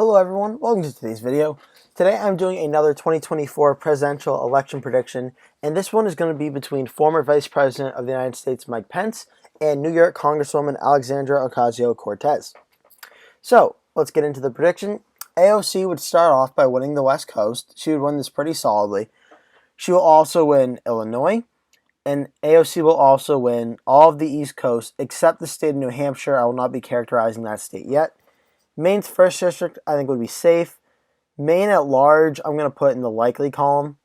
Hello everyone, welcome to today's video. Today I'm doing another 2024 presidential election prediction, and this one is going to be between former Vice President of the United States Mike Pence and New York Congresswoman Alexandra Ocasio-Cortez. So, let's get into the prediction. AOC would start off by winning the West Coast. She would win this pretty solidly. She will also win Illinois, and AOC will also win all of the East Coast except the state of New Hampshire. I will not be characterizing that state yet. Maine's first district, I think, would be safe. Maine at large, I'm going to put in the likely column.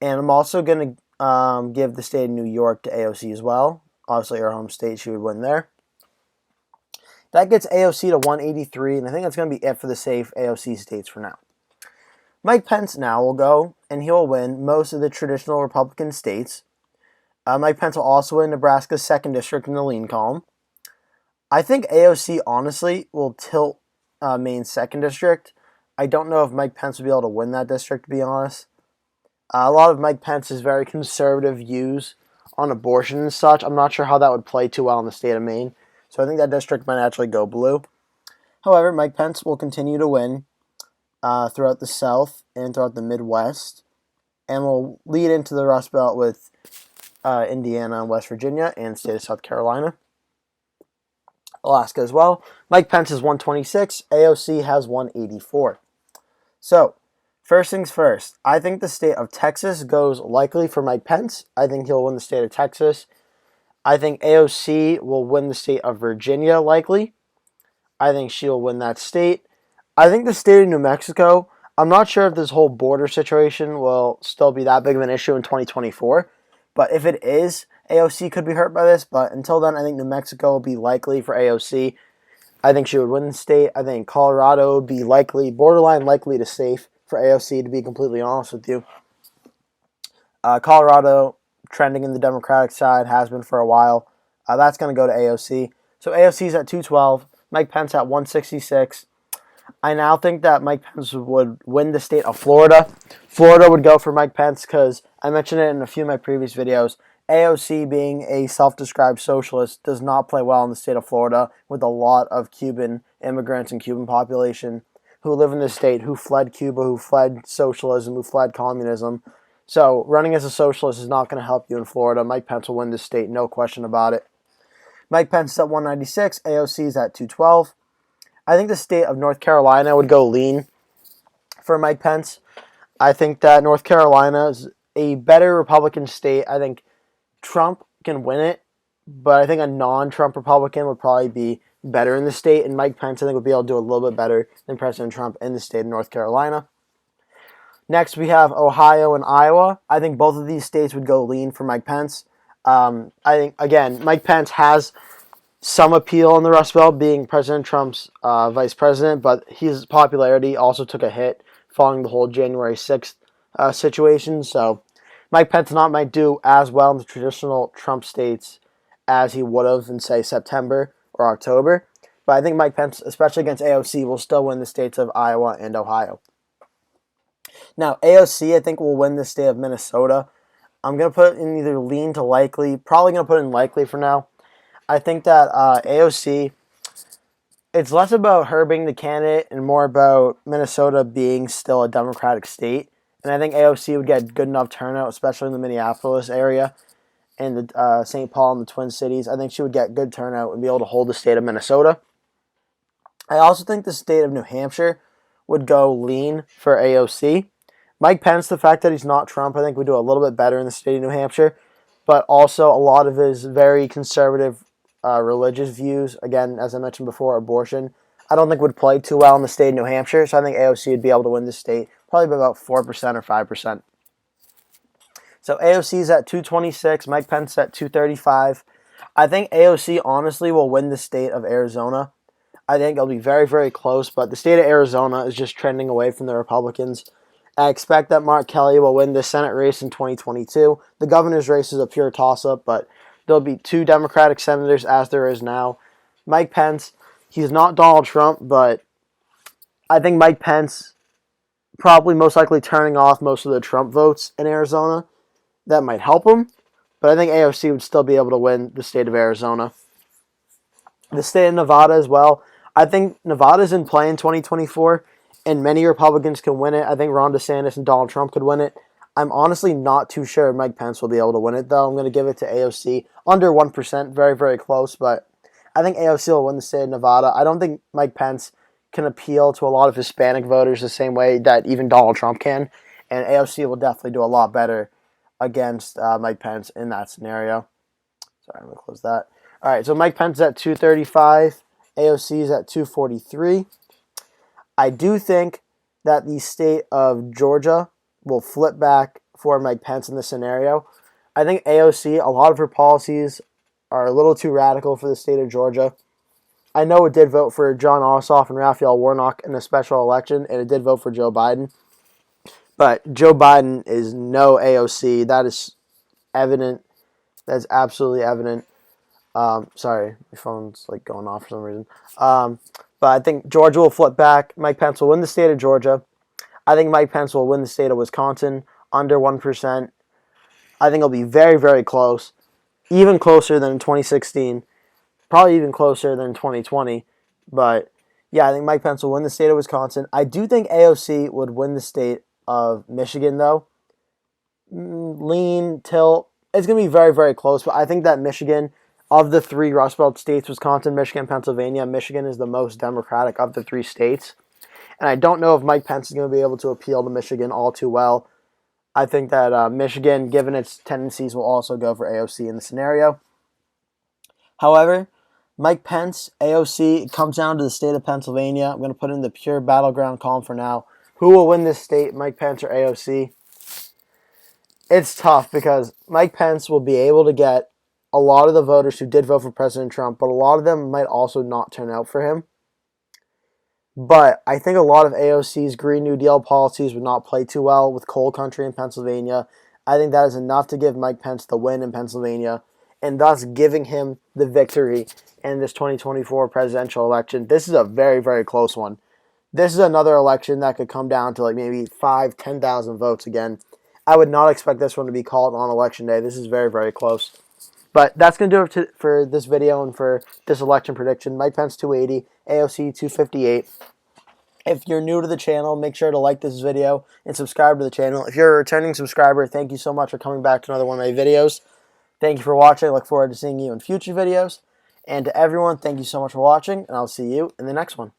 And I'm also going to give the state of New York to AOC as well. Obviously, her home state, she would win there. That gets AOC to 183, and I think that's going to be it for the safe AOC states for now. Mike Pence now will go, and he will win most of the traditional Republican states. Mike Pence will also win Nebraska's 2nd district in the lean column. I think AOC, honestly, will tilt Maine's 2nd district. I don't know if Mike Pence will be able to win that district, to be honest. A lot of Mike Pence's very conservative views on abortion and such, I'm not sure how that would play too well in the state of Maine. So I think that district might actually go blue. However, Mike Pence will continue to win throughout the South and throughout the Midwest, and will lead into the Rust Belt with Indiana and West Virginia and the state of South Carolina. Alaska as well. Mike Pence is 126. AOC has 184. So, first things first. I think the state of Texas goes likely for Mike Pence. I think he'll win the state of Texas. I think AOC will win the state of Virginia likely. I think she'll win that state. I think the state of New Mexico, I'm not sure if this whole border situation will still be that big of an issue in 2024. But if it is, AOC could be hurt by this, but until then, I think New Mexico will be likely for AOC. I think she would win the state. I think Colorado would be likely, borderline likely to safe for AOC, to be completely honest with you. Colorado, trending in the Democratic side, has been for a while. That's going to go to AOC. So AOC's at 212, Mike Pence at 166. I now think that Mike Pence would win the state of Florida. Florida would go for Mike Pence because I mentioned it in a few of my previous videos. AOC, being a self-described socialist, does not play well in the state of Florida with a lot of Cuban immigrants and Cuban population who live in the state, who fled Cuba, who fled socialism, who fled communism. So running as a socialist is not going to help you in Florida. Mike Pence will win this state, no question about it. Mike Pence is at 196. AOC is at 212. I think the state of North Carolina would go lean for Mike Pence. I think that North Carolina is a better Republican state. I think Trump can win it, but I think a non-Trump Republican would probably be better in the state, and Mike Pence, I think, would be able to do a little bit better than President Trump in the state of North Carolina. Next, we have Ohio and Iowa. I think both of these states would go lean for Mike Pence. I think, again, Mike Pence has some appeal in the Rust Belt, being President Trump's vice president, but his popularity also took a hit following the whole January 6th situation, so Mike Pence might do as well in the traditional Trump states as he would have in, say, September or October. But I think Mike Pence, especially against AOC, will still win the states of Iowa and Ohio. Now, AOC, I think, will win the state of Minnesota. I'm going to put in either lean to likely. Probably going to put in likely for now. I think that AOC, it's less about her being the candidate and more about Minnesota being still a Democratic state. And I think AOC would get good enough turnout, especially in the Minneapolis area and the St. Paul and the Twin Cities. I think she would get good turnout and be able to hold the state of Minnesota. I also think the state of New Hampshire would go lean for AOC. Mike Pence, the fact that he's not Trump, I think would do a little bit better in the state of New Hampshire. But also a lot of his very conservative religious views, again, as I mentioned before, abortion, I don't think would play too well in the state of New Hampshire. So I think AOC would be able to win the state probably by about 4% or 5%. So AOC is at 226, Mike Pence at 235. I think AOC honestly will win the state of Arizona. I think it'll be very, very close, but the state of Arizona is just trending away from the Republicans. I expect that Mark Kelly will win the Senate race in 2022. The governor's race is a pure toss-up, but there'll be 2 Democratic senators as there is now. Mike Pence, he's not Donald Trump, but I think Mike Pence probably most likely turning off most of the Trump votes in Arizona. That might help him, but I think AOC would still be able to win the state of Arizona. The state of Nevada as well. I think Nevada's in play in 2024, and many Republicans can win it. I think Ron DeSantis and Donald Trump could win it. I'm honestly not too sure Mike Pence will be able to win it, though. I'm going to give it to AOC. Under 1%, very, very close, but I think AOC will win the state of Nevada. I don't think Mike Pence can appeal to a lot of Hispanic voters the same way that even Donald Trump can, and AOC will definitely do a lot better against Mike Pence in that scenario. Sorry, I'm going to close that. All right, so Mike Pence is at 235. AOC is at 243. I do think that the state of Georgia will flip back for Mike Pence in this scenario. I think AOC, a lot of her policies are a little too radical for the state of Georgia. I know it did vote for John Ossoff and Raphael Warnock in a special election, and it did vote for Joe Biden. But Joe Biden is no AOC. That is evident. That's absolutely evident. Sorry, my phone's like going off for some reason. But I think Georgia will flip back. Mike Pence will win the state of Georgia. I think Mike Pence will win the state of Wisconsin under 1%. I think it'll be very, very close. Even closer than in 2016. Probably even closer than 2020. But yeah, I think Mike Pence will win the state of Wisconsin. I do think AOC would win the state of Michigan, though. Lean, tilt. It's going to be very, very close. But I think that Michigan, of the three Rust Belt states, Wisconsin, Michigan, Pennsylvania, Michigan is the most Democratic of the three states. And I don't know if Mike Pence is going to be able to appeal to Michigan all too well. I think that Michigan, given its tendencies, will also go for AOC in the scenario. However, Mike Pence, AOC, it comes down to the state of Pennsylvania. I'm going to put in the pure battleground column for now. Who will win this state, Mike Pence or AOC? It's tough because Mike Pence will be able to get a lot of the voters who did vote for President Trump, but a lot of them might also not turn out for him. But I think a lot of AOC's Green New Deal policies would not play too well with coal country in Pennsylvania. I think that is enough to give Mike Pence the win in Pennsylvania, and thus giving him the victory in this 2024 presidential election. This is a very, very close one. This is another election that could come down to like maybe 5,000, 10,000 votes again. I would not expect this one to be called on election day. This is very, very close. But that's going to do it for this video and for this election prediction. Mike Pence 280, AOC 258. If you're new to the channel, make sure to like this video and subscribe to the channel. If you're a returning subscriber, thank you so much for coming back to another one of my videos. Thank you for watching. I look forward to seeing you in future videos. And to everyone, thank you so much for watching, and I'll see you in the next one.